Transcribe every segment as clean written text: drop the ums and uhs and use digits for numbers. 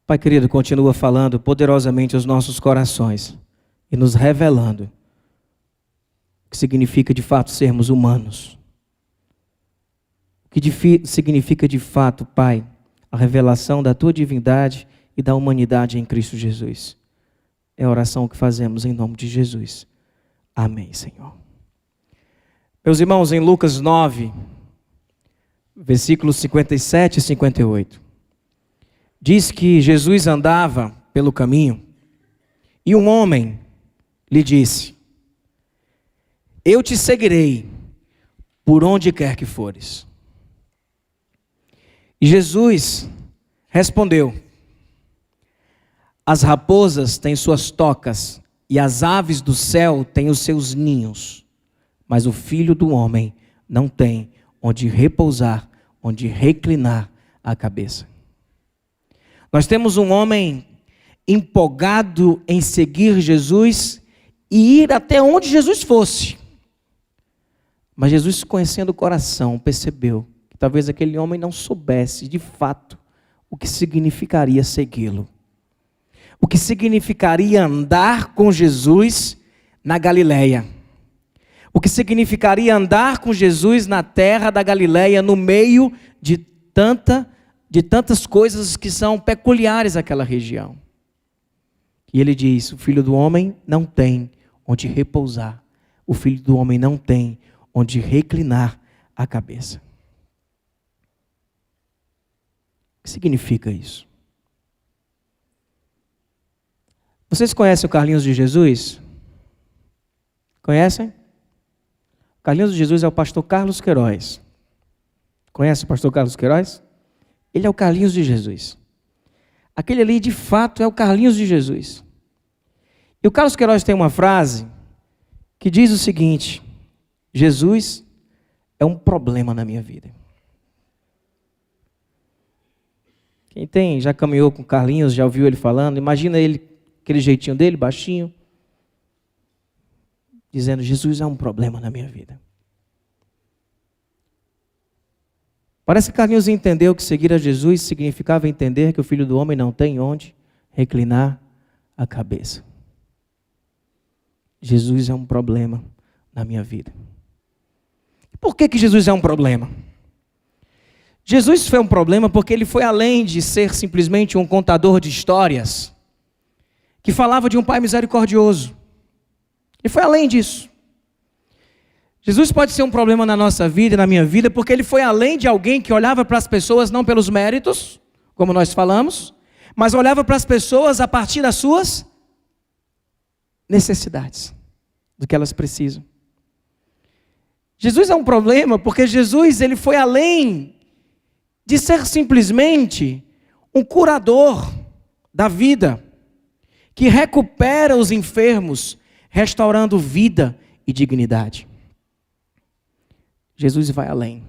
Pai querido, continua falando poderosamente aos nossos corações e nos revelando o que significa de fato sermos humanos. O que significa de fato, Pai, a revelação da Tua divindade e da humanidade em Cristo Jesus. É a oração que fazemos em nome de Jesus. Amém, Senhor. Meus irmãos, em Lucas 9, versículos 57 e 58, diz que Jesus andava pelo caminho e um homem lhe disse: eu te seguirei por onde quer que fores. E Jesus respondeu: as raposas têm suas tocas e as aves do céu têm os seus ninhos, mas o Filho do Homem não tem onde repousar, onde reclinar a cabeça. Nós temos um homem empolgado em seguir Jesus e ir até onde Jesus fosse. Mas Jesus, conhecendo o coração, percebeu que talvez aquele homem não soubesse de fato o que significaria segui-lo. O que significaria andar com Jesus na Galileia. O que significaria andar com Jesus na terra da Galileia, no meio de tantas coisas que são peculiares àquela região. E ele diz: o Filho do Homem não tem onde repousar. O Filho do Homem não tem onde reclinar a cabeça. O que significa isso? Vocês conhecem o Carlinhos de Jesus? Conhecem? O Carlinhos de Jesus é o pastor Carlos Queiroz. Conhece o pastor Carlos Queiroz? Ele é o Carlinhos de Jesus. Aquele ali, de fato, é o Carlinhos de Jesus. E o Carlos Queiroz tem uma frase que diz o seguinte: Jesus é um problema na minha vida. Quem já caminhou com o Carlinhos, já ouviu ele falando, imagina ele, aquele jeitinho dele, baixinho, dizendo: Jesus é um problema na minha vida. Parece que Carlinhos entendeu que seguir a Jesus significava entender que o Filho do Homem não tem onde reclinar a cabeça. Jesus é um problema na minha vida. E por que Jesus é um problema? Jesus foi um problema porque ele foi além de ser simplesmente um contador de histórias que falava de um Pai misericordioso. Ele foi além disso. Jesus pode ser um problema na nossa vida e na minha vida porque ele foi além de alguém que olhava para as pessoas não pelos méritos, como nós falamos, mas olhava para as pessoas a partir das suas necessidades, do que elas precisam. Jesus é um problema porque Jesus ele foi além de ser simplesmente um curador da vida, que recupera os enfermos, restaurando vida e dignidade. Jesus vai além.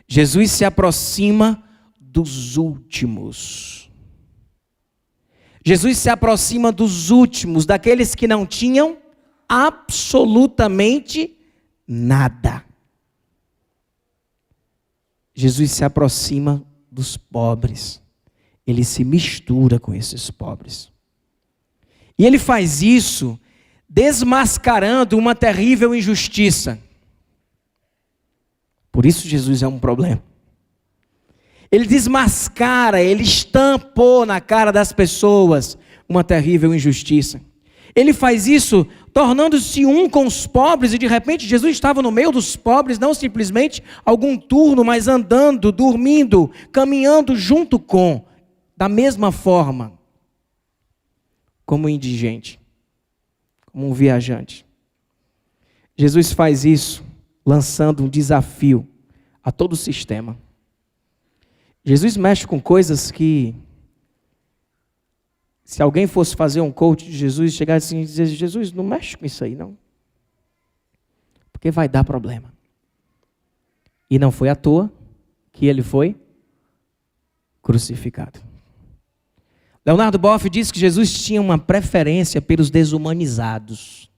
Jesus se aproxima dos últimos. Jesus se aproxima dos últimos, daqueles que não tinham absolutamente nada. Jesus se aproxima dos pobres. Ele se mistura com esses pobres. E ele faz isso desmascarando uma terrível injustiça. Por isso Jesus é um problema. Ele desmascara, ele estampou na cara das pessoas uma terrível injustiça. Ele faz isso tornando-se um com os pobres, e de repente Jesus estava no meio dos pobres, não simplesmente algum turno, mas andando, dormindo, caminhando junto com, da mesma forma, como um indigente, como um viajante. Jesus faz isso lançando um desafio a todo o sistema. Jesus mexe com coisas que, se alguém fosse fazer um coach de Jesus, chegar assim e dizer: Jesus, não mexe com isso aí não, porque vai dar problema. E não foi à toa que ele foi crucificado. Leonardo Boff diz que Jesus tinha uma preferência pelos desumanizados.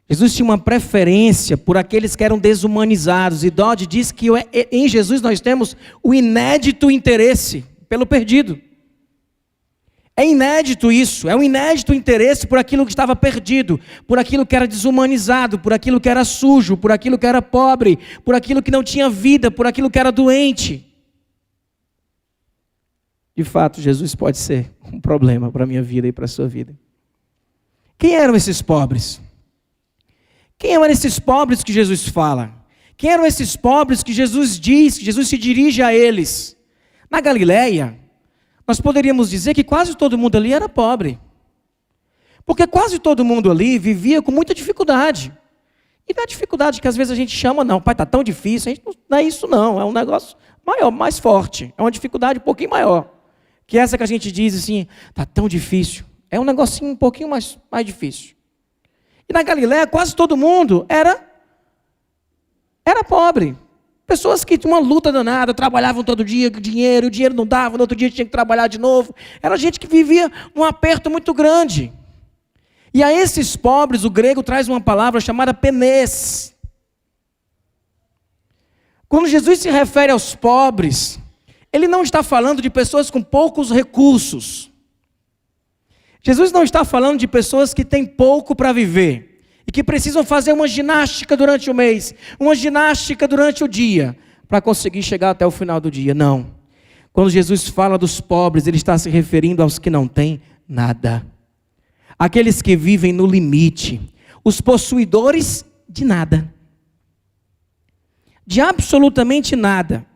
Jesus tinha uma preferência por aqueles que eram desumanizados. E Dodd diz que em Jesus nós temos o inédito interesse pelo perdido. É inédito isso, é um inédito interesse por aquilo que estava perdido, por aquilo que era desumanizado, por aquilo que era sujo, por aquilo que era pobre, por aquilo que não tinha vida, por aquilo que era doente. De fato, Jesus pode ser um problema para a minha vida e para a sua vida. Quem eram esses pobres? Quem eram esses pobres que Jesus fala? Quem eram esses pobres que Jesus diz, que Jesus se dirige a eles? Na Galileia, nós poderíamos dizer que quase todo mundo ali era pobre. Porque quase todo mundo ali vivia com muita dificuldade. E não é dificuldade que às vezes a gente chama, não, pai, está tão difícil. Não é isso não, é um negócio maior, mais forte. É uma dificuldade um pouquinho maior. Que essa que a gente diz assim, está tão difícil. É um negocinho um pouquinho mais difícil. E na Galileia quase todo mundo era pobre. Pessoas que tinham uma luta danada, trabalhavam todo dia com dinheiro, o dinheiro não dava, no outro dia tinha que trabalhar de novo. Era gente que vivia num aperto muito grande. E a esses pobres, o grego traz uma palavra chamada penês. Quando Jesus se refere aos pobres, ele não está falando de pessoas com poucos recursos. Jesus não está falando de pessoas que têm pouco para viver e que precisam fazer uma ginástica durante o mês, uma ginástica durante o dia, para conseguir chegar até o final do dia. Não. Quando Jesus fala dos pobres, ele está se referindo aos que não têm nada. Aqueles que vivem no limite, os possuidores de nada. De absolutamente nada.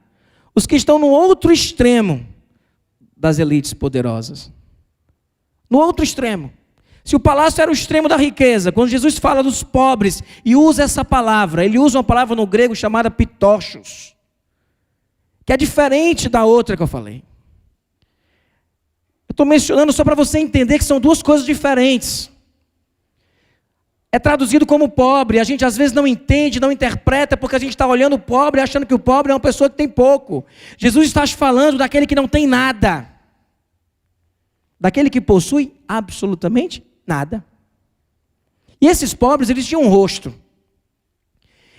Os que estão no outro extremo das elites poderosas. No outro extremo. Se o palácio era o extremo da riqueza, quando Jesus fala dos pobres e usa essa palavra, ele usa uma palavra no grego chamada pitochos, que é diferente da outra que eu falei. Eu estou mencionando só para você entender que são duas coisas diferentes. É traduzido como pobre, a gente às vezes não entende, não interpreta, porque a gente está olhando o pobre, achando que o pobre é uma pessoa que tem pouco. Jesus está falando daquele que não tem nada. Daquele que possui absolutamente nada. E esses pobres, eles tinham um rosto.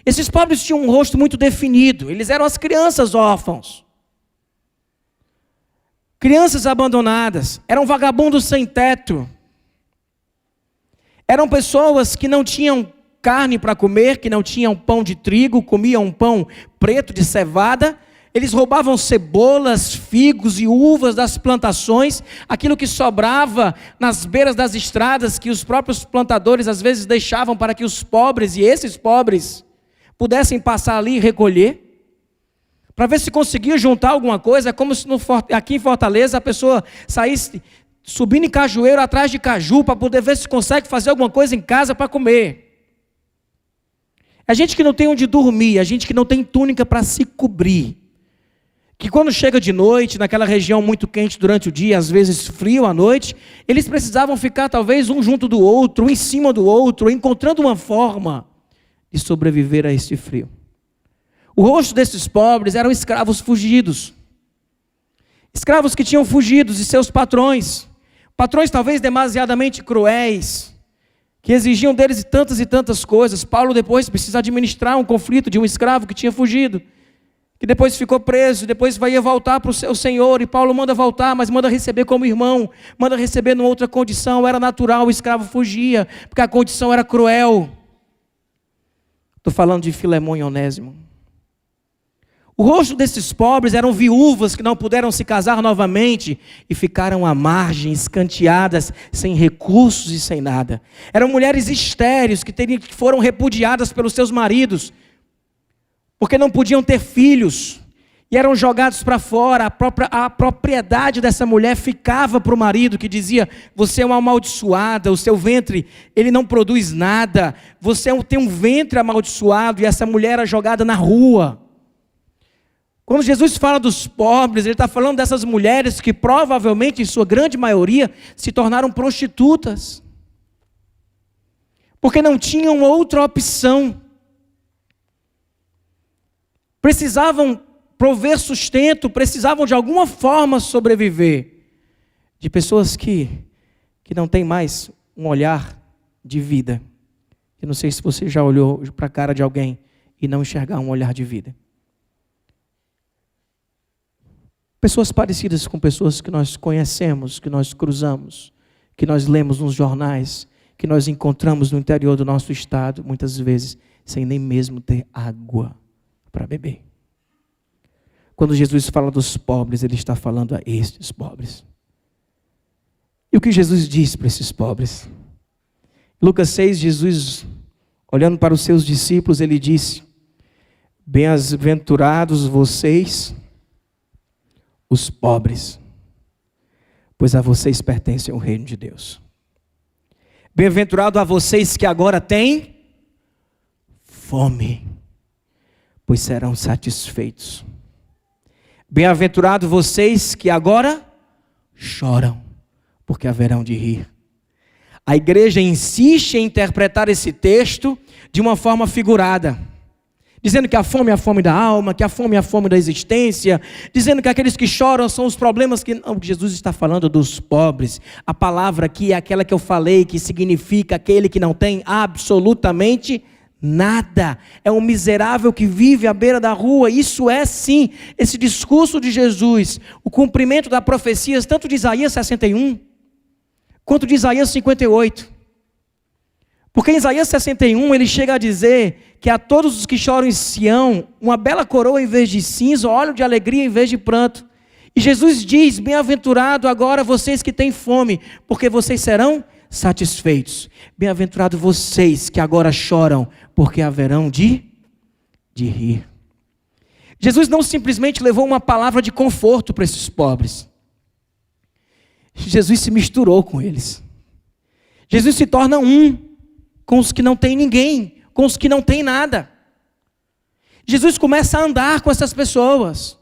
Esses pobres tinham um rosto muito definido. Eles eram as crianças órfãos. Crianças abandonadas. Eram vagabundos sem teto. Eram pessoas que não tinham carne para comer, que não tinham pão de trigo, comiam um pão preto de cevada. Eles roubavam cebolas, figos e uvas das plantações, aquilo que sobrava nas beiras das estradas, que os próprios plantadores às vezes deixavam para que os pobres, e esses pobres, pudessem passar ali e recolher, para ver se conseguia juntar alguma coisa. É como se aqui em Fortaleza a pessoa saísse subindo em cajueiro atrás de caju, para poder ver se consegue fazer alguma coisa em casa para comer. É gente que não tem onde dormir, é gente que não tem túnica para se cobrir. Que quando chega de noite, naquela região muito quente durante o dia, às vezes frio à noite, eles precisavam ficar talvez um junto do outro, um em cima do outro, encontrando uma forma de sobreviver a este frio. O rosto desses pobres eram escravos fugidos. Escravos que tinham fugido de seus patrões. Patrões talvez demasiadamente cruéis, que exigiam deles tantas e tantas coisas. Paulo depois precisa administrar um conflito de um escravo que tinha fugido, que depois ficou preso, depois ia voltar para o seu senhor, e Paulo manda voltar, mas manda receber como irmão, manda receber numa outra condição. Era natural, o escravo fugia, porque a condição era cruel. Estou falando de Filemão e Onésimo. O rosto desses pobres eram viúvas que não puderam se casar novamente e ficaram à margem, escanteadas, sem recursos e sem nada. Eram mulheres estéreis que foram repudiadas pelos seus maridos, porque não podiam ter filhos, e eram jogados para fora. A propriedade dessa mulher ficava para o marido, que dizia: você é uma amaldiçoada, o seu ventre, ele não produz nada, você tem um ventre amaldiçoado. E essa mulher era jogada na rua. Quando Jesus fala dos pobres, ele está falando dessas mulheres que provavelmente, em sua grande maioria, se tornaram prostitutas, porque não tinham outra opção. Precisavam prover sustento, precisavam de alguma forma sobreviver. De pessoas que não têm mais um olhar de vida. Eu não sei se você já olhou para a cara de alguém e não enxergar um olhar de vida. Pessoas parecidas com pessoas que nós conhecemos, que nós cruzamos, que nós lemos nos jornais, que nós encontramos no interior do nosso estado, muitas vezes, sem nem mesmo ter água para beber. Quando Jesus fala dos pobres, Ele está falando a estes pobres. E o que Jesus diz para esses pobres? Lucas 6, Jesus, olhando para os seus discípulos, Ele disse: bem-aventurados vocês, os pobres, pois a vocês pertence o reino de Deus. Bem-aventurado a vocês que agora têm fome, pois serão satisfeitos. Bem-aventurado vocês que agora choram, porque haverão de rir. A igreja insiste em interpretar esse texto de uma forma figurada, dizendo que a fome é a fome da alma, que a fome é a fome da existência, dizendo que aqueles que choram são os problemas que... Não, Jesus está falando dos pobres. A palavra aqui é aquela que eu falei, que significa aquele que não tem absolutamente nada. É um miserável que vive à beira da rua. Isso é sim, esse discurso de Jesus, o cumprimento da profecias, tanto de Isaías 61, quanto de Isaías 58. Porque em Isaías 61 ele chega a dizer que a todos os que choram em Sião, uma bela coroa em vez de cinza, óleo de alegria em vez de pranto. E Jesus diz: bem-aventurado agora vocês que têm fome, porque vocês serão satisfeitos. Bem-aventurado vocês que agora choram, porque haverão de rir. Jesus não simplesmente levou uma palavra de conforto para esses pobres. Jesus se misturou com eles. Jesus se torna um com os que não têm ninguém, com os que não têm nada. Jesus começa a andar com essas pessoas.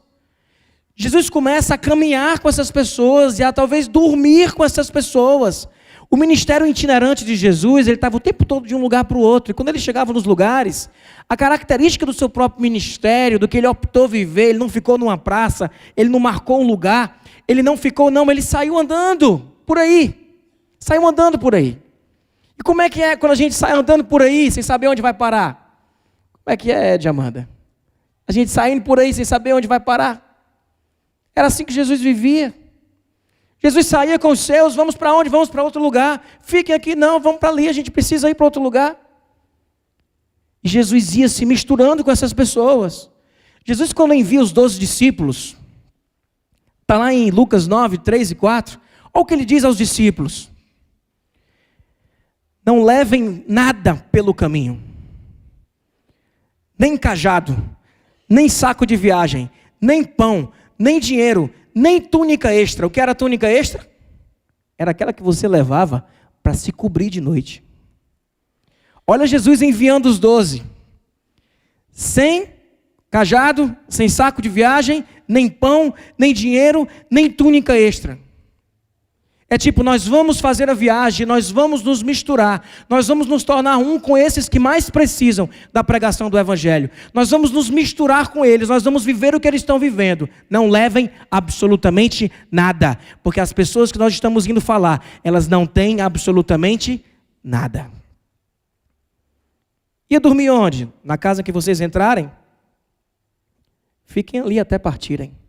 Jesus começa a caminhar com essas pessoas e a talvez dormir com essas pessoas. O ministério itinerante de Jesus, ele estava o tempo todo de um lugar para o outro. E quando ele chegava nos lugares, a característica do seu próprio ministério, do que ele optou viver, ele não ficou numa praça, ele não marcou um lugar, ele não ficou, não, ele saiu andando por aí. Saiu andando por aí. E como é que é quando a gente sai andando por aí, sem saber onde vai parar? Como é que é, Ed Amanda? A gente saindo por aí sem saber onde vai parar? Era assim que Jesus vivia. Jesus saía com os seus: vamos para onde? Vamos para outro lugar. Fiquem aqui, não, vamos para ali, a gente precisa ir para outro lugar. E Jesus ia se misturando com essas pessoas. Jesus, quando envia os 12 discípulos, está lá em Lucas 9, 3 e 4, olha o que ele diz aos discípulos: não levem nada pelo caminho, nem cajado, nem saco de viagem, nem pão, nem dinheiro, nem túnica extra. O que era túnica extra? Era aquela que você levava para se cobrir de noite. Olha Jesus enviando os 12, sem cajado, sem saco de viagem, nem pão, nem dinheiro, nem túnica extra. É tipo, nós vamos fazer a viagem, nós vamos nos misturar, nós vamos nos tornar um com esses que mais precisam da pregação do Evangelho. Nós vamos nos misturar com eles, nós vamos viver o que eles estão vivendo. Não levem absolutamente nada, porque as pessoas que nós estamos indo falar, elas não têm absolutamente nada. Ia dormir onde? Na casa que vocês entrarem? Fiquem ali até partirem.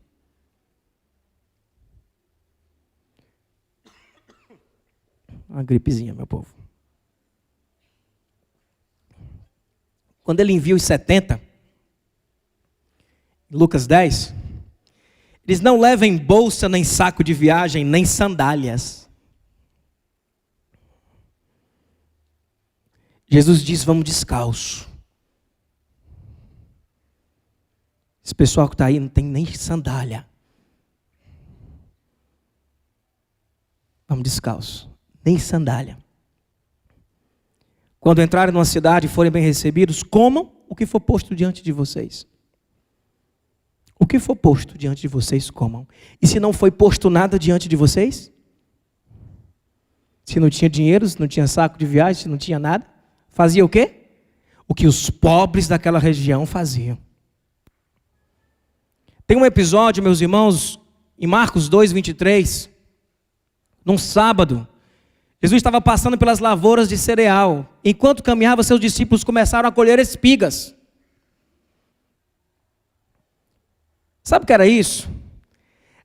Uma gripezinha, meu povo. Quando ele envia os 70, Lucas 10, eles não levem bolsa, nem saco de viagem, nem sandálias. Jesus diz: vamos descalço. Esse pessoal que está aí não tem nem sandália. Vamos descalço. Nem sandália. Quando entrarem numa cidade e forem bem recebidos, comam o que for posto diante de vocês. O que for posto diante de vocês, comam. E se não foi posto nada diante de vocês? Se não tinha dinheiro, se não tinha saco de viagem, se não tinha nada, fazia o quê? O que os pobres daquela região faziam. Tem um episódio, meus irmãos, em Marcos 2, 23, num sábado, Jesus estava passando pelas lavouras de cereal. Enquanto caminhava, seus discípulos começaram a colher espigas. Sabe o que era isso?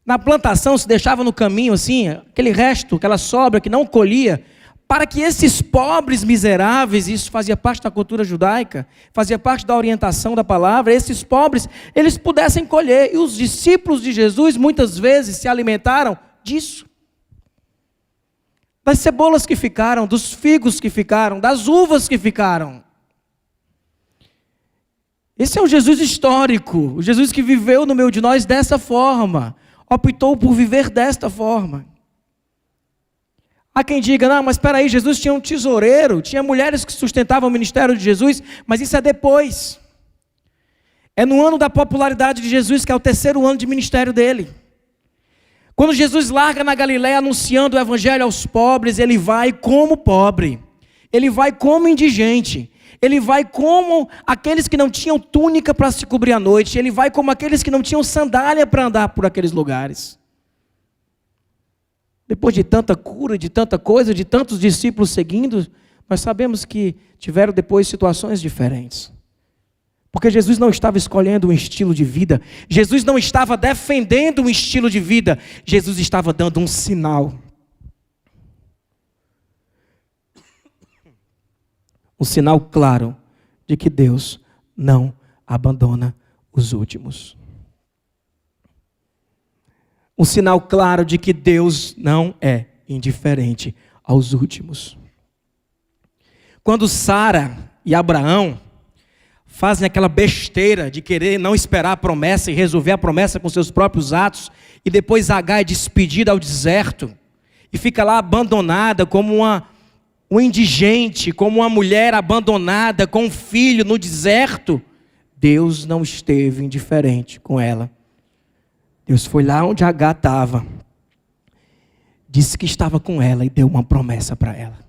Na plantação se deixava no caminho assim, aquele resto, aquela sobra que não colhia, para que esses pobres miseráveis, isso fazia parte da cultura judaica, fazia parte da orientação da palavra, esses pobres, eles pudessem colher. E os discípulos de Jesus muitas vezes se alimentaram disso. Das cebolas que ficaram, dos figos que ficaram, das uvas que ficaram. Esse é o Jesus histórico, o Jesus que viveu no meio de nós dessa forma, optou por viver desta forma. Há quem diga, não, mas espera aí, Jesus tinha um tesoureiro, tinha mulheres que sustentavam o ministério de Jesus, mas isso é depois. É no ano da popularidade de Jesus, que é o 3º ano de ministério dele. Quando Jesus larga na Galileia anunciando o evangelho aos pobres, ele vai como pobre, ele vai como indigente, ele vai como aqueles que não tinham túnica para se cobrir à noite, ele vai como aqueles que não tinham sandália para andar por aqueles lugares. Depois de tanta cura, de tanta coisa, de tantos discípulos seguindo, nós sabemos que tiveram depois situações diferentes. Porque Jesus não estava escolhendo um estilo de vida, Jesus não estava defendendo um estilo de vida, Jesus estava dando um sinal. Um sinal claro de que Deus não abandona os últimos. Um sinal claro de que Deus não é indiferente aos últimos. Quando Sara e Abraão fazem aquela besteira de querer não esperar a promessa e resolver a promessa com seus próprios atos, e depois Agar é despedida ao deserto, e fica lá abandonada como um indigente, como uma mulher abandonada com um filho no deserto, Deus não esteve indiferente com ela. Deus foi lá onde Agar estava, disse que estava com ela e deu uma promessa para ela.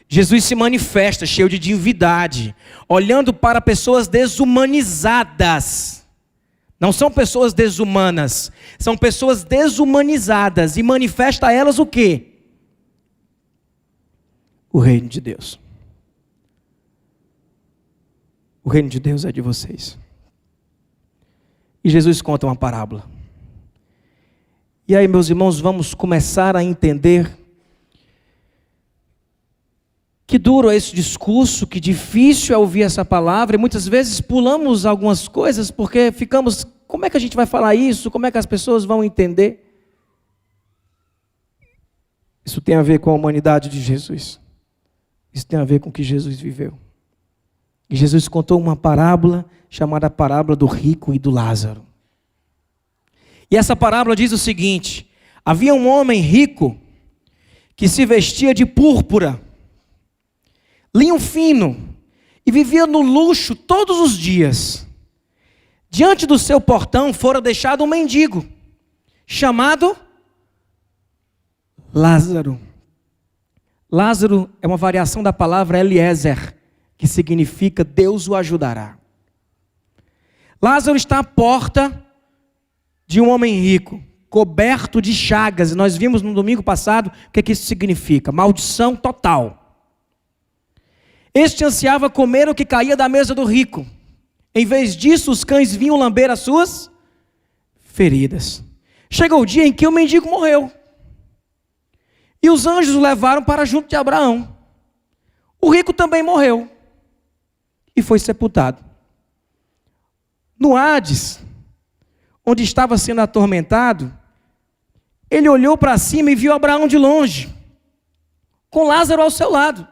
Jesus se manifesta cheio de divindade, olhando para pessoas desumanizadas. Não são pessoas desumanas, são pessoas desumanizadas, e manifesta a elas o quê? O reino de Deus. O reino de Deus é de vocês. E Jesus conta uma parábola. E aí, meus irmãos, vamos começar a entender que duro é esse discurso, que difícil é ouvir essa palavra, e muitas vezes pulamos algumas coisas porque ficamos, como é que a gente vai falar isso? Como é que as pessoas vão entender? Isso tem a ver com a humanidade de Jesus. Isso tem a ver com o que Jesus viveu. E Jesus contou uma parábola chamada parábola do rico e do Lázaro. E essa parábola diz o seguinte: havia um homem rico que se vestia de púrpura, linho fino, e vivia no luxo todos os dias. Diante do seu portão fora deixado um mendigo, chamado Lázaro. Lázaro é uma variação da palavra Eliezer, que significa Deus o ajudará. Lázaro está à porta de um homem rico, coberto de chagas. E nós vimos no domingo passado o que isso significa: maldição total. Este ansiava comer o que caía da mesa do rico. Em vez disso, os cães vinham lamber as suas feridas. Chegou o dia em que o mendigo morreu. E os anjos o levaram para junto de Abraão. O rico também morreu e foi sepultado. No Hades, onde estava sendo atormentado, ele olhou para cima e viu Abraão de longe, com Lázaro ao seu lado.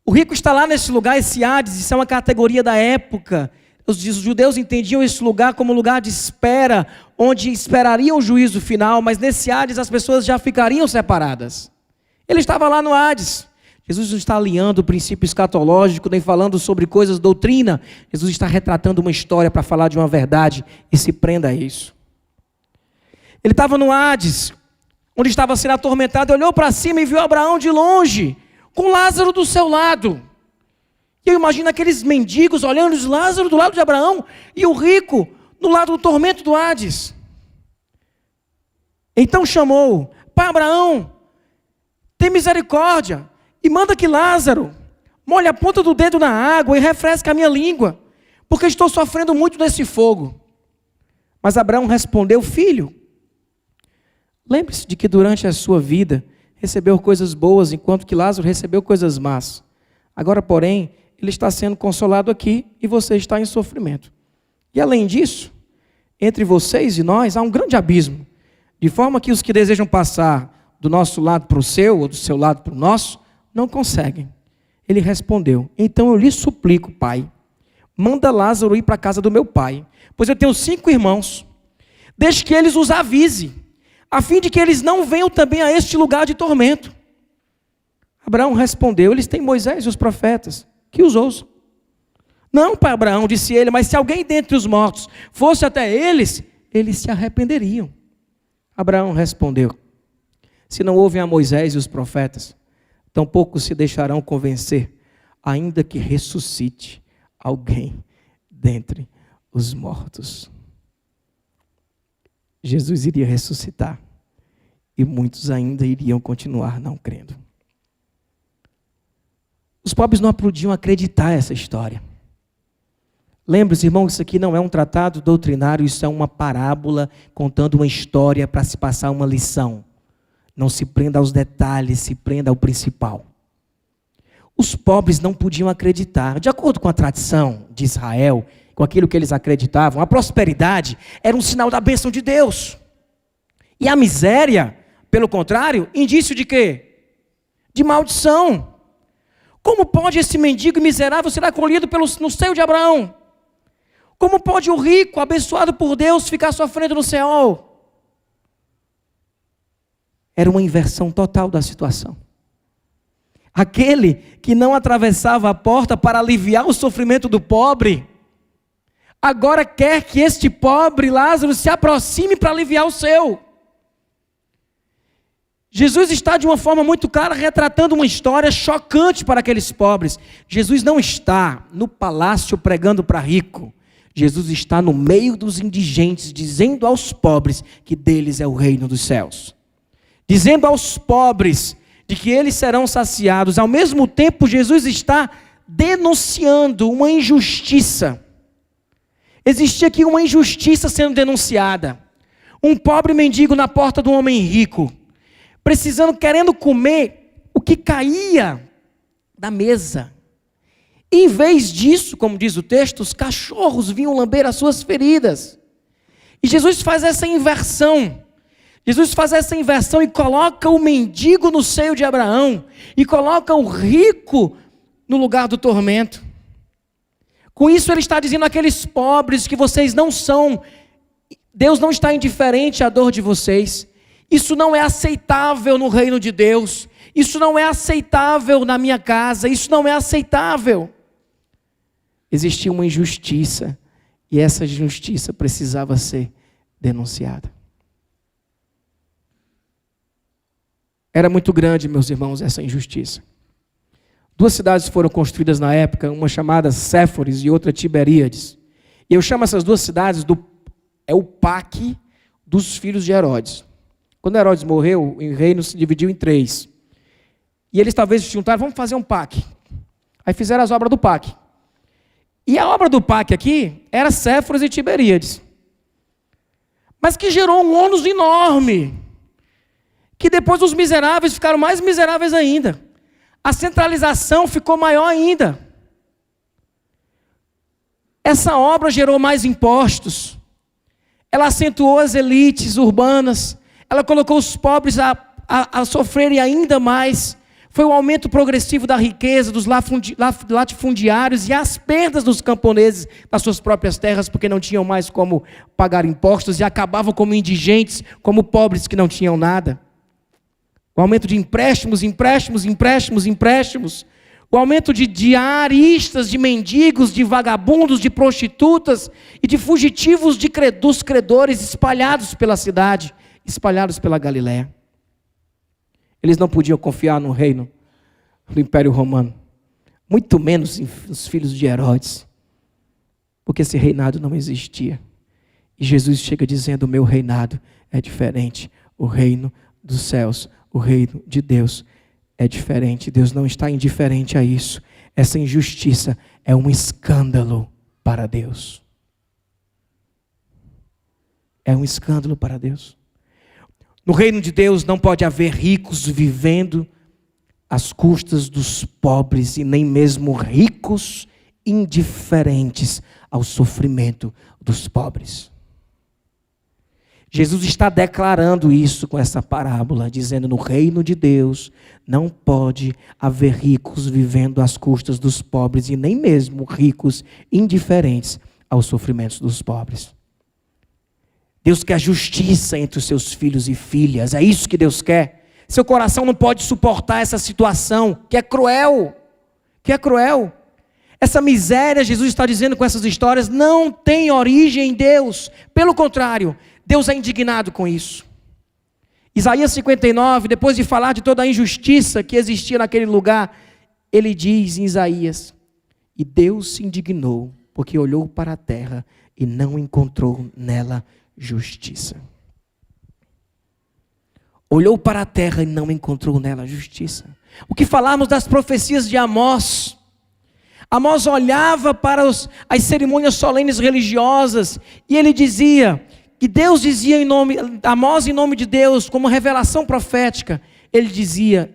O rico está lá nesse lugar, esse Hades, isso é uma categoria da época. Os judeus entendiam esse lugar como lugar de espera, onde esperariam o juízo final, mas nesse Hades as pessoas já ficariam separadas. Ele estava lá no Hades. Jesus não está alinhando o princípio escatológico, nem falando sobre coisas doutrina. Jesus está retratando uma história para falar de uma verdade, e se prenda a isso. Ele estava no Hades, onde estava sendo atormentado, olhou para cima e viu Abraão de longe, com Lázaro do seu lado. E eu imagino aqueles mendigos olhando Lázaro do lado de Abraão e o rico do lado do tormento do Hades. Então chamou: Pai Abraão, tem misericórdia e manda que Lázaro molhe a ponta do dedo na água e refresque a minha língua, porque estou sofrendo muito desse fogo. Mas Abraão respondeu: filho, lembre-se de que durante a sua vida recebeu coisas boas, enquanto que Lázaro recebeu coisas más. Agora, porém, ele está sendo consolado aqui e você está em sofrimento. E além disso, entre vocês e nós há um grande abismo, de forma que os que desejam passar do nosso lado para o seu, ou do seu lado para o nosso, não conseguem. Ele respondeu: então eu lhe suplico, pai, manda Lázaro ir para a casa do meu pai, pois eu tenho 5 irmãos, deixe que eles os avise, a fim de que eles não venham também a este lugar de tormento. Abraão respondeu: eles têm Moisés e os profetas, que os ouçam. Não, pai Abraão, disse ele, mas se alguém dentre os mortos fosse até eles, eles se arrependeriam. Abraão respondeu: se não ouvem a Moisés e os profetas, tampouco se deixarão convencer, ainda que ressuscite alguém dentre os mortos. Jesus iria ressuscitar e muitos ainda iriam continuar não crendo. Os pobres não podiam acreditar essa história. Lembre-se, irmão, isso aqui não é um tratado doutrinário, isso é uma parábola contando uma história para se passar uma lição. Não se prenda aos detalhes, se prenda ao principal. Os pobres não podiam acreditar. De acordo com a tradição de Israel, com aquilo que eles acreditavam, a prosperidade era um sinal da bênção de Deus. E a miséria, pelo contrário, indício de quê? De maldição. Como pode esse mendigo miserável ser acolhido no seio de Abraão? Como pode o rico, abençoado por Deus, ficar sofrendo no Seol? Era uma inversão total da situação. Aquele que não atravessava a porta para aliviar o sofrimento do pobre, agora quer que este pobre Lázaro se aproxime para aliviar o seu. Jesus está de uma forma muito clara retratando uma história chocante para aqueles pobres. Jesus não está no palácio pregando para rico. Jesus está no meio dos indigentes, dizendo aos pobres que deles é o reino dos céus. Dizendo aos pobres de que eles serão saciados. Ao mesmo tempo, Jesus está denunciando uma injustiça. Existia aqui uma injustiça sendo denunciada. Um pobre mendigo na porta de um homem rico, querendo comer o que caía da mesa. E, em vez disso, como diz o texto, os cachorros vinham lamber as suas feridas. E Jesus faz essa inversão. Jesus faz essa inversão e coloca o mendigo no seio de Abraão. E coloca o rico no lugar do tormento. Com isso ele está dizendo àqueles pobres que vocês não são, Deus não está indiferente à dor de vocês. Isso não é aceitável no reino de Deus. Isso não é aceitável na minha casa. Isso não é aceitável. Existia uma injustiça e essa injustiça precisava ser denunciada. Era muito grande, meus irmãos, essa injustiça. 2 cidades foram construídas na época, uma chamada Séforis e outra Tiberíades. E eu chamo essas 2 cidades é o PAC dos filhos de Herodes. Quando Herodes morreu, o reino se dividiu em 3. E eles talvez se juntaram, vamos fazer um PAC. Aí fizeram as obras do PAC. E a obra do PAC aqui era Séforis e Tiberíades. Mas que gerou um ônus enorme. Que depois os miseráveis ficaram mais miseráveis ainda. A centralização ficou maior ainda. Essa obra gerou mais impostos. Ela acentuou as elites urbanas. Ela colocou os pobres a sofrerem ainda mais. Foi o aumento progressivo da riqueza dos latifundiários e as perdas dos camponeses das suas próprias terras, porque não tinham mais como pagar impostos e acabavam como indigentes, como pobres que não tinham nada. O aumento de empréstimos. O aumento de diaristas, de mendigos, de vagabundos, de prostitutas e de fugitivos dos credores espalhados pela cidade, espalhados pela Galiléia. Eles não podiam confiar no reino do Império Romano, muito menos nos filhos de Herodes, porque esse reinado não existia. E Jesus chega dizendo: o meu reinado é diferente, o reino dos céus, o reino de Deus é diferente. Deus não está indiferente a isso. Essa injustiça é um escândalo para Deus. É um escândalo para Deus. No reino de Deus não pode haver ricos vivendo às custas dos pobres, e nem mesmo ricos indiferentes ao sofrimento dos pobres. Jesus está declarando isso com essa parábola, dizendo: no reino de Deus não pode haver ricos vivendo às custas dos pobres, e nem mesmo ricos indiferentes aos sofrimentos dos pobres. Deus quer justiça entre os seus filhos e filhas, é isso que Deus quer. Seu coração não pode suportar essa situação, que é cruel, Essa miséria, Jesus está dizendo com essas histórias, não tem origem em Deus. Pelo contrário, Deus é indignado com isso. Isaías 59, depois de falar de toda a injustiça que existia naquele lugar, ele diz em Isaías: e Deus se indignou, porque olhou para a terra e não encontrou nela justiça. Olhou para a terra e não encontrou nela justiça. O que falamos das profecias de Amós? Amós olhava para as cerimônias solenes religiosas e ele dizia, que Deus dizia Amós em nome de Deus, como revelação profética, ele dizia: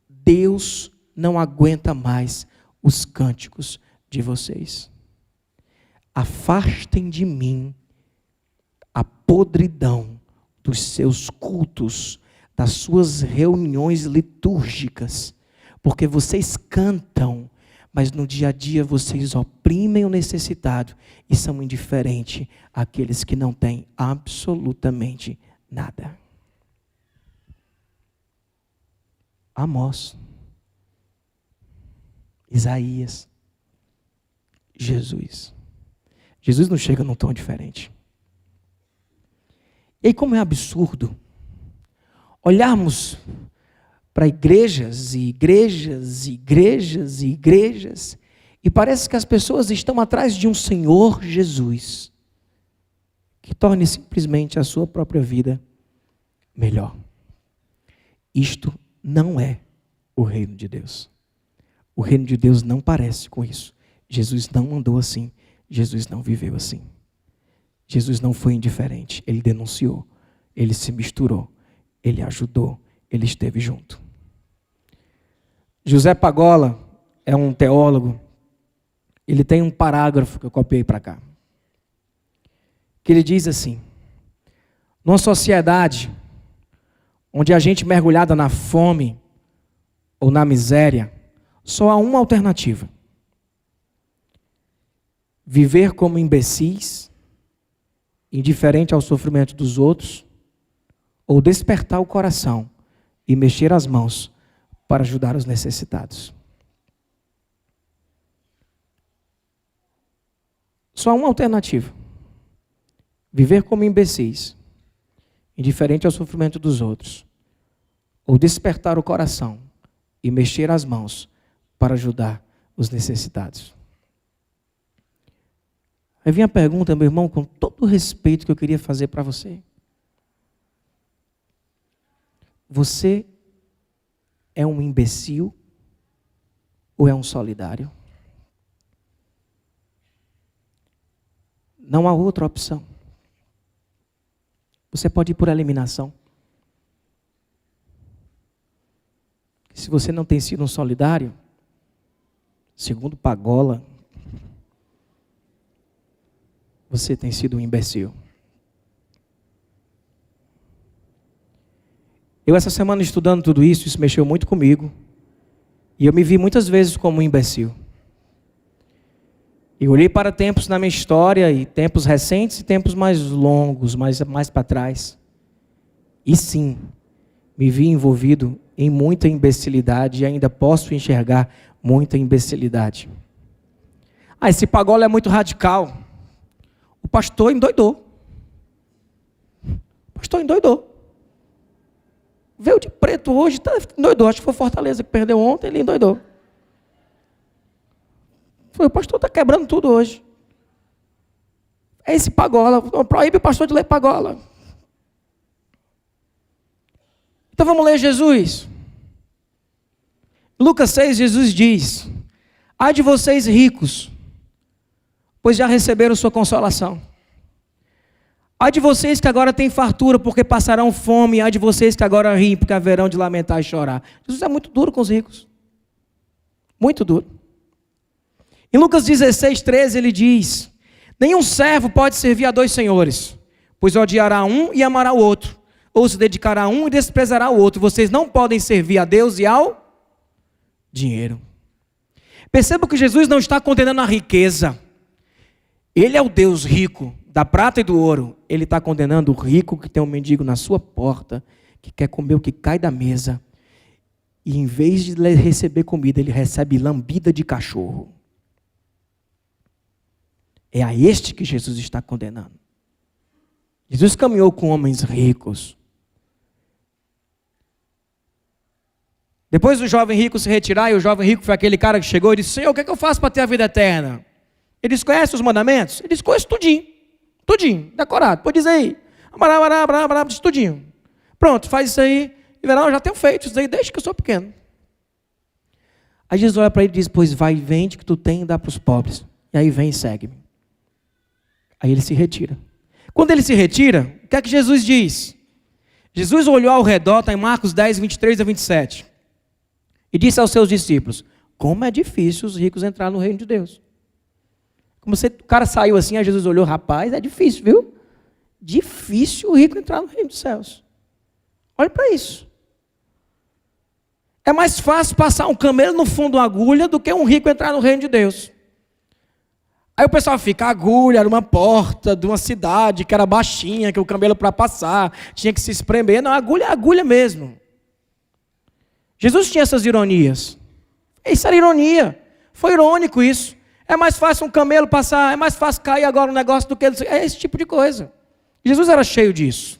Deus não aguenta mais os cânticos de vocês. Afastem de mim a podridão dos seus cultos, das suas reuniões litúrgicas, porque vocês cantam, mas no dia a dia vocês oprimem o necessitado e são indiferentes àqueles que não têm absolutamente nada. Amós, Isaías, Jesus. Jesus não chega num tom diferente. E aí, como é absurdo olharmos para igrejas e igrejas e igrejas e igrejas, e parece que as pessoas estão atrás de um Senhor Jesus, que torne simplesmente a sua própria vida melhor. Isto não é o reino de Deus. O reino de Deus não parece com isso. Jesus não andou assim. Jesus não viveu assim. Jesus não foi indiferente. Ele denunciou. Ele se misturou. Ele ajudou. Ele esteve junto. José Pagola é um teólogo. Ele tem um parágrafo que eu copiei para cá, que ele diz assim: numa sociedade onde a gente mergulhada na fome ou na miséria, só há uma alternativa: viver como imbecis, indiferente ao sofrimento dos outros, ou despertar o coração e mexer as mãos para ajudar os necessitados. Só há uma alternativa: viver como imbecis, indiferente ao sofrimento dos outros, ou despertar o coração e mexer as mãos para ajudar os necessitados. Aí vem a pergunta, meu irmão, com todo o respeito que eu queria fazer para você. Você é um imbecil ou é um solidário? Não há outra opção. Você pode ir por eliminação. Se você não tem sido um solidário, segundo Pagola, você tem sido um imbecil. Eu essa semana estudando tudo isso mexeu muito comigo. E eu me vi muitas vezes como um imbecil. E olhei para tempos na minha história, e tempos recentes e tempos mais longos, mais para trás. E sim, me vi envolvido em muita imbecilidade e ainda posso enxergar muita imbecilidade. Esse Pagola é muito radical. O pastor endoidou. Veio de preto hoje, endoidou. Acho que foi Fortaleza que perdeu ontem, ele endoidou. O pastor está quebrando tudo hoje. É esse Pagola. Proíbe o pastor de ler Pagola. Então vamos ler Jesus. Lucas 6, Jesus diz: ai de vocês ricos, pois já receberam sua consolação. Ai de vocês que agora têm fartura, porque passarão fome. Ai de vocês que agora riem, porque haverão de lamentar e chorar. Jesus é muito duro com os ricos. Muito duro. Em Lucas 16:13 ele diz: nenhum servo pode servir a dois senhores, pois odiará um e amará o outro, ou se dedicará a um e desprezará o outro. Vocês não podem servir a Deus e ao dinheiro. Perceba que Jesus não está condenando a riqueza. Ele é o Deus rico, da prata e do ouro. Ele está condenando o rico que tem um mendigo na sua porta, que quer comer o que cai da mesa, e em vez de receber comida, ele recebe lambida de cachorro. É a este que Jesus está condenando. Jesus caminhou com homens ricos. Depois do jovem rico se retirar, e o jovem rico foi aquele cara que chegou e disse: Senhor, o que é que eu faço para ter a vida eterna? Ele disse: conhece os mandamentos? Ele disse: conhece tudinho. Tudinho, decorado. Pode dizer aí. Diz tudinho. Pronto, faz isso aí. E verão, eu já tenho feito isso aí desde que eu sou pequeno. Aí Jesus olha para ele e diz: pois vai, vende que tu tem e dá para os pobres. E aí vem e segue-me. Aí ele se retira. Quando ele se retira, o que é que Jesus diz? Jesus olhou ao redor, está em Marcos 10, 23 a 27. E disse aos seus discípulos: como é difícil os ricos entrar no reino de Deus. Como o cara saiu assim, aí Jesus olhou: rapaz, é difícil, viu? Difícil o rico entrar no reino dos céus. Olha para isso. É mais fácil passar um camelo no fundo de uma agulha do que um rico entrar no reino de Deus. Aí o pessoal fica: a agulha era uma porta de uma cidade que era baixinha, que o camelo para passar tinha que se espremer. Não, a agulha é agulha mesmo. Jesus tinha essas ironias. Isso era ironia. Foi irônico isso. É mais fácil um camelo passar, é mais fácil cair agora um negócio do que... É esse tipo de coisa. Jesus era cheio disso.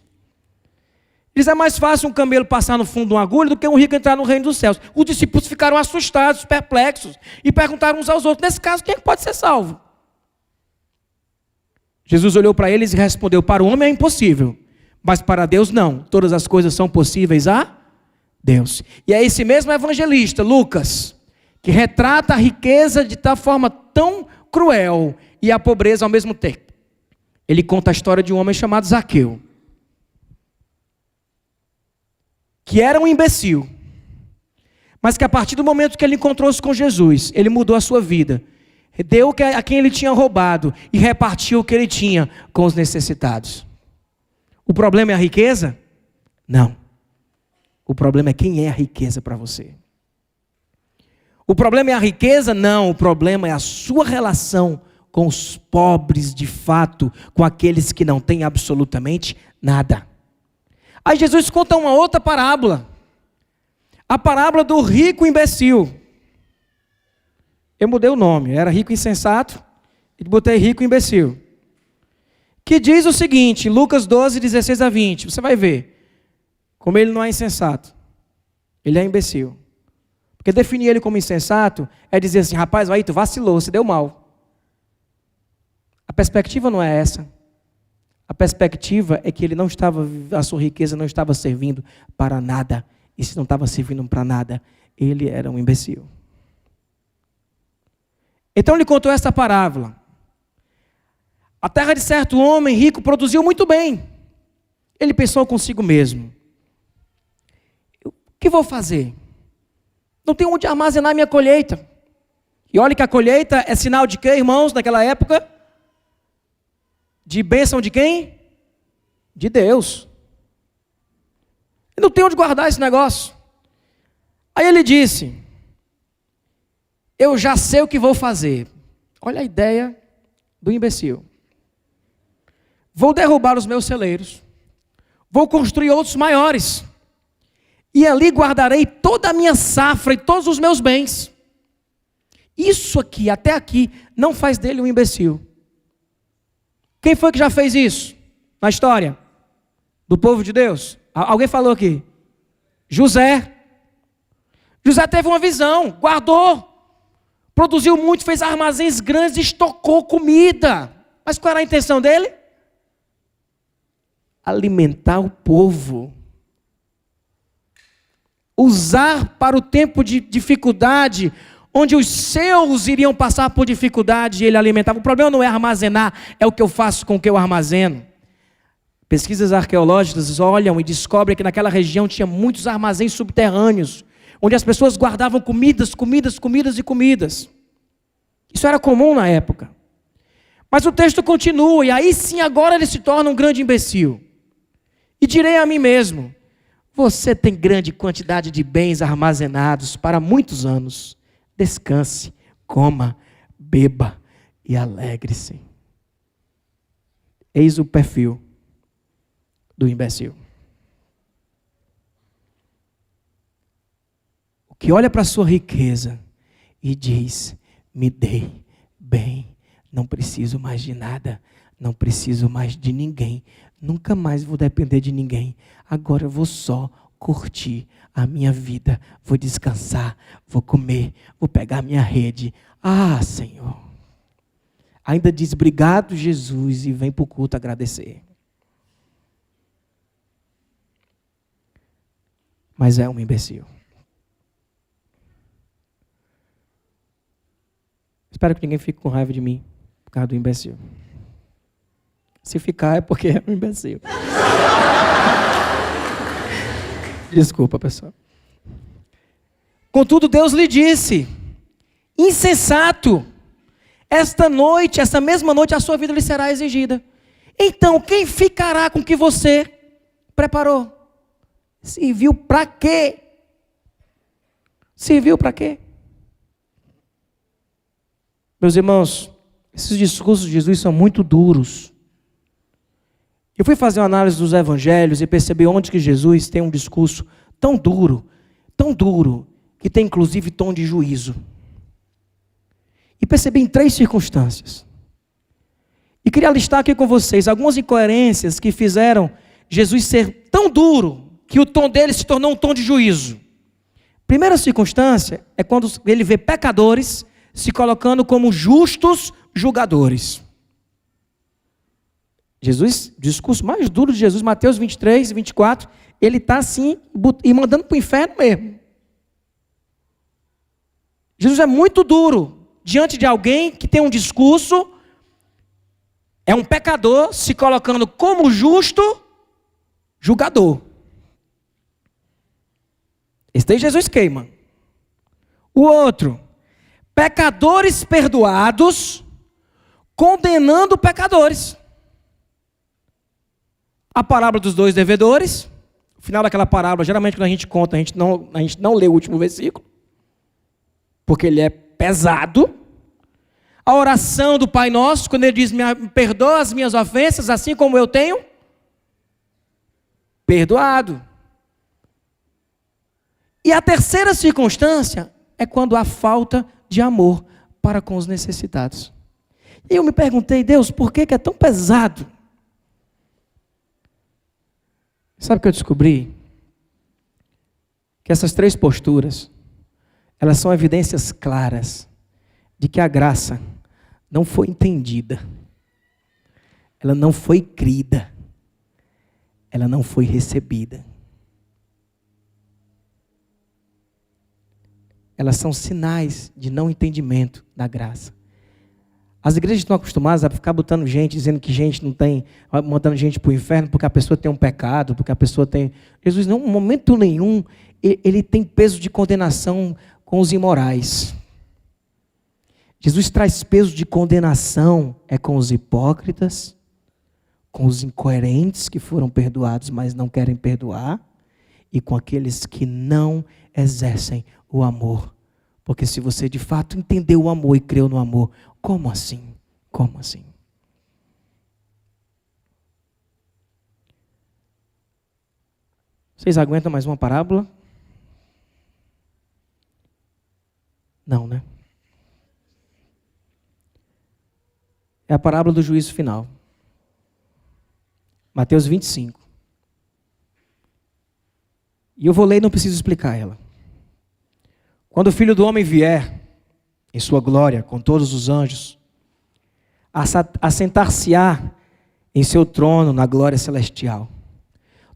Diz: é mais fácil um camelo passar no fundo de uma agulha do que um rico entrar no reino dos céus. Os discípulos ficaram assustados, perplexos, e perguntaram uns aos outros: nesse caso, quem é que pode ser salvo? Jesus olhou para eles e respondeu: para o homem é impossível, mas para Deus não. Todas as coisas são possíveis a Deus. E é esse mesmo evangelista, Lucas, que retrata a riqueza de tal forma tão cruel e a pobreza ao mesmo tempo. Ele conta a história de um homem chamado Zaqueu, que era um imbecil, mas que a partir do momento que ele encontrou-se com Jesus, ele mudou a sua vida. Deu a quem ele tinha roubado e repartiu o que ele tinha com os necessitados. O problema é a riqueza? Não. O problema é quem é a riqueza para você. O problema é a riqueza? Não. O problema é a sua relação com os pobres de fato, com aqueles que não têm absolutamente nada. Aí Jesus conta uma outra parábola. A parábola do rico imbecil. Eu mudei o nome, era rico insensato, e botei rico imbecil. Que diz o seguinte, Lucas 12, 16 a 20, você vai ver como ele não é insensato, ele é imbecil. Porque definir ele como insensato é dizer assim: rapaz, aí tu vacilou, se deu mal. A perspectiva não é essa. A perspectiva é que ele não estava, a sua riqueza não estava servindo para nada. E se não estava servindo para nada, ele era um imbecil. Então ele contou esta parábola. A terra de certo homem rico produziu muito bem. Ele pensou consigo mesmo: o que vou fazer? Não tenho onde armazenar minha colheita. E olha que a colheita é sinal de quê, irmãos, naquela época? De bênção de quem? De Deus. Eu não tenho onde guardar esse negócio. Aí ele disse: eu já sei o que vou fazer. Olha a ideia do imbecil. Vou derrubar os meus celeiros. Vou construir outros maiores. E ali guardarei toda a minha safra e todos os meus bens. Isso aqui, até aqui, não faz dele um imbecil. Quem foi que já fez isso na história do povo de Deus? Alguém falou aqui? José. José teve uma visão, guardou, produziu muito, fez armazéns grandes, estocou comida. Mas qual era a intenção dele? Alimentar o povo. Usar para o tempo de dificuldade, onde os seus iriam passar por dificuldade, e ele alimentava. O problema não é armazenar, é o que eu faço com o que eu armazeno. Pesquisas arqueológicas olham e descobrem que naquela região tinha muitos armazéns subterrâneos, onde as pessoas guardavam comidas. Isso era comum na época. Mas o texto continua, e aí sim agora ele se torna um grande imbecil. E direi a mim mesmo: você tem grande quantidade de bens armazenados para muitos anos. Descanse, coma, beba e alegre-se. Eis o perfil do imbecil. O que olha para a sua riqueza e diz: me dei bem, não preciso mais de nada, não preciso mais de ninguém, nunca mais vou depender de ninguém, agora eu vou só curtir a minha vida, vou descansar, vou comer, vou pegar minha rede. Ah, Senhor. Ainda diz obrigado, Jesus, e vem para o culto agradecer. Mas é um imbecil. Espero que ninguém fique com raiva de mim por causa do imbecil. Se ficar é porque é um imbecil. Desculpa, pessoal. Contudo, Deus lhe disse: insensato, esta mesma noite, a sua vida lhe será exigida. Então, quem ficará com o que você preparou? Serviu para quê? Serviu para quê? Meus irmãos, esses discursos de Jesus são muito duros. Eu fui fazer uma análise dos evangelhos e percebi onde que Jesus tem um discurso tão duro, que tem inclusive tom de juízo. E percebi em 3 circunstâncias. E queria listar aqui com vocês algumas incoerências que fizeram Jesus ser tão duro que o tom dele se tornou um tom de juízo. Primeira circunstância é quando ele vê pecadores se colocando como justos julgadores. Jesus, o discurso mais duro de Jesus, Mateus 23 e 24, ele está assim, e mandando para o inferno mesmo. Jesus é muito duro diante de alguém que tem um discurso, é um pecador se colocando como justo julgador. Esse daí Jesus queima. O outro, pecadores perdoados, condenando pecadores. A parábola dos 2 devedores. O final daquela parábola, geralmente quando a gente conta, a gente não lê o último versículo, porque ele é pesado. A oração do Pai Nosso, quando ele diz: me perdoa as minhas ofensas, assim como eu tenho perdoado. E a terceira circunstância é quando há falta de amor para com os necessitados. E eu me perguntei: Deus, por que é tão pesado? Sabe o que eu descobri? Que essas 3 posturas, elas são evidências claras de que a graça não foi entendida, ela não foi crida, ela não foi recebida. Elas são sinais de não entendimento da graça. As igrejas estão acostumadas a ficar botando gente, dizendo que gente não tem, mandando gente para o inferno porque a pessoa tem um pecado, porque a pessoa tem... Jesus, em momento nenhum, ele tem peso de condenação com os imorais. Jesus traz peso de condenação com os hipócritas, com os incoerentes que foram perdoados, mas não querem perdoar, e com aqueles que não exercem o amor. Porque se você de fato entendeu o amor e creu no amor, como assim? Como assim? Vocês aguentam mais uma parábola? Não, né? É a parábola do juízo final. Mateus 25. E eu vou ler e não preciso explicar ela. Quando o Filho do Homem vier, em sua glória, com todos os anjos, assentar-se-á em seu trono na glória celestial.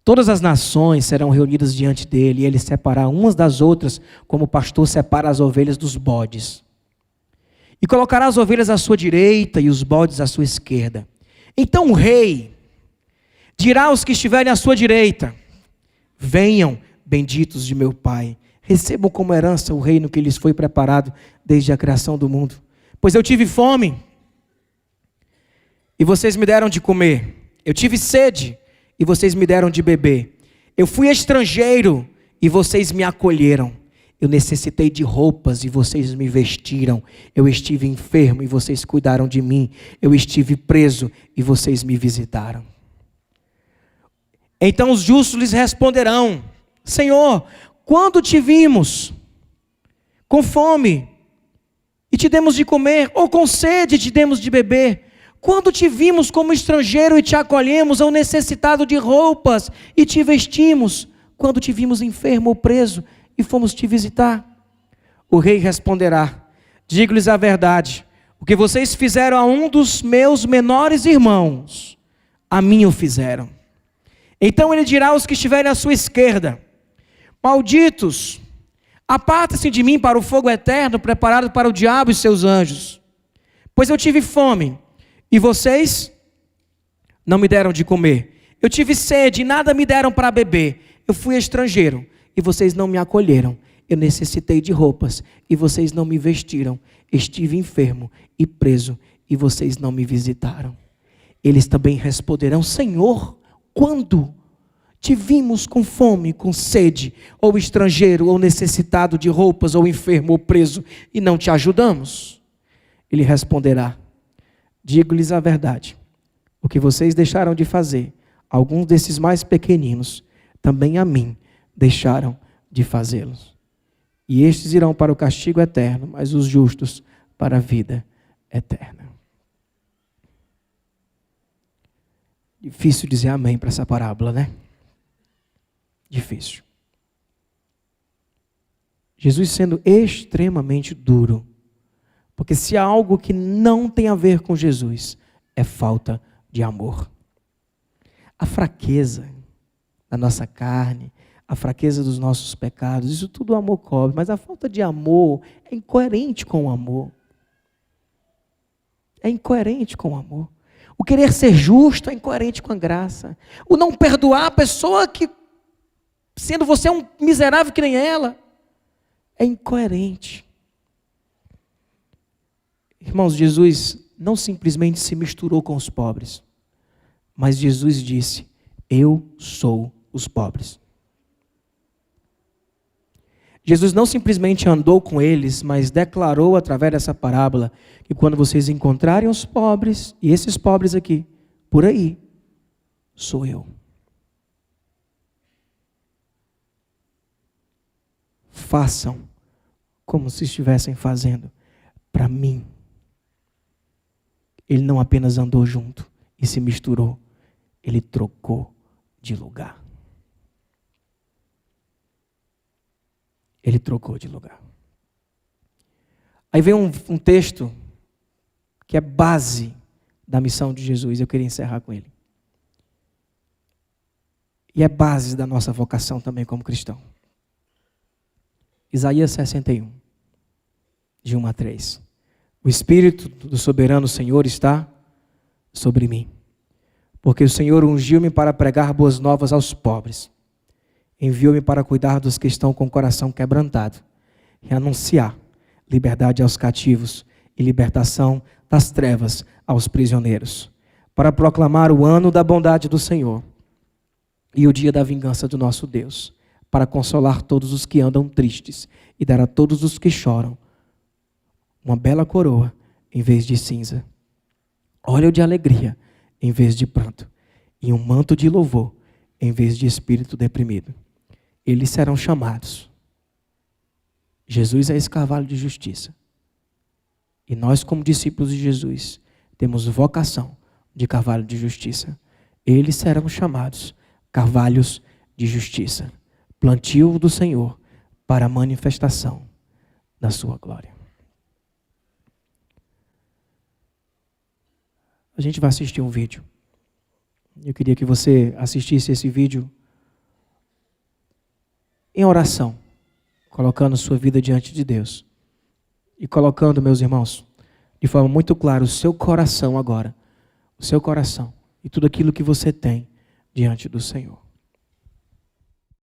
Todas as nações serão reunidas diante dele, e ele separará umas das outras, como o pastor separa as ovelhas dos bodes. E colocará as ovelhas à sua direita e os bodes à sua esquerda. Então o rei Dirá aos que estiverem à sua direita: venham, benditos de meu Pai, recebam como herança o reino que lhes foi preparado desde a criação do mundo. Pois eu tive fome, e vocês me deram de comer. Eu tive sede, e vocês me deram de beber. Eu fui estrangeiro, e vocês me acolheram. Eu necessitei de roupas, e vocês me vestiram. Eu estive enfermo, e vocês cuidaram de mim. Eu estive preso, e vocês me visitaram. Então os justos lhes responderão: Senhor, quando te vimos com fome e te demos de comer, ou com sede e te demos de beber? Quando te vimos como estrangeiro e te acolhemos, ou necessitado de roupas e te vestimos? Quando te vimos enfermo ou preso e fomos te visitar? O rei responderá: digo-lhes a verdade, o que vocês fizeram a um dos meus menores irmãos, a mim o fizeram. Então ele dirá aos que estiverem à sua esquerda: malditos, apartem-se de mim para o fogo eterno, preparado para o diabo e seus anjos. Pois eu tive fome, e vocês não me deram de comer. Eu tive sede, e nada me deram para beber. Eu fui estrangeiro, e vocês não me acolheram. Eu necessitei de roupas, e vocês não me vestiram. Estive enfermo e preso, e vocês não me visitaram. Eles também responderão: Senhor, quando te vimos com fome, com sede, ou estrangeiro, ou necessitado de roupas, ou enfermo, ou preso, e não te ajudamos? Ele responderá: digo-lhes a verdade, o que vocês deixaram de fazer, alguns desses mais pequeninos, também a mim deixaram de fazê-los. E estes irão para o castigo eterno, mas os justos para a vida eterna. Difícil dizer amém para essa parábola, né? Difícil. Jesus sendo extremamente duro. Porque se há algo que não tem a ver com Jesus, é falta de amor. A fraqueza da nossa carne, a fraqueza dos nossos pecados, isso tudo o amor cobre. Mas a falta de amor é incoerente com o amor. É incoerente com o amor. O querer ser justo é incoerente com a graça. O não perdoar a pessoa que, sendo você um miserável que nem ela, é incoerente. Irmãos, Jesus não simplesmente se misturou com os pobres, mas Jesus disse: eu sou os pobres. Jesus não simplesmente andou com eles, mas declarou através dessa parábola que quando vocês encontrarem os pobres, e esses pobres aqui, por aí, sou eu. Façam como se estivessem fazendo para mim. Ele não apenas andou junto e se misturou, ele trocou de lugar. Ele trocou de lugar. Aí vem um texto que é base da missão de Jesus. Eu queria encerrar com ele. E é base da nossa vocação também como cristão. Isaías 61, de 1 a 3. O Espírito do soberano Senhor está sobre mim, porque o Senhor ungiu-me para pregar boas novas aos pobres. Enviou-me para cuidar dos que estão com o coração quebrantado e anunciar liberdade aos cativos e libertação das trevas aos prisioneiros, para proclamar o ano da bondade do Senhor e o dia da vingança do nosso Deus, para consolar todos os que andam tristes e dar a todos os que choram uma bela coroa em vez de cinza, óleo de alegria em vez de pranto e um manto de louvor em vez de espírito deprimido. Eles serão chamados. Jesus é esse cavalo de justiça. E nós, como discípulos de Jesus, temos vocação de cavalo de justiça. Eles serão chamados carvalhos de justiça. Plantio do Senhor para a manifestação da sua glória. A gente vai assistir um vídeo. Eu queria que você assistisse esse vídeo em oração, colocando sua vida diante de Deus. E colocando, meus irmãos, de forma muito clara, o seu coração agora, o seu coração e tudo aquilo que você tem diante do Senhor.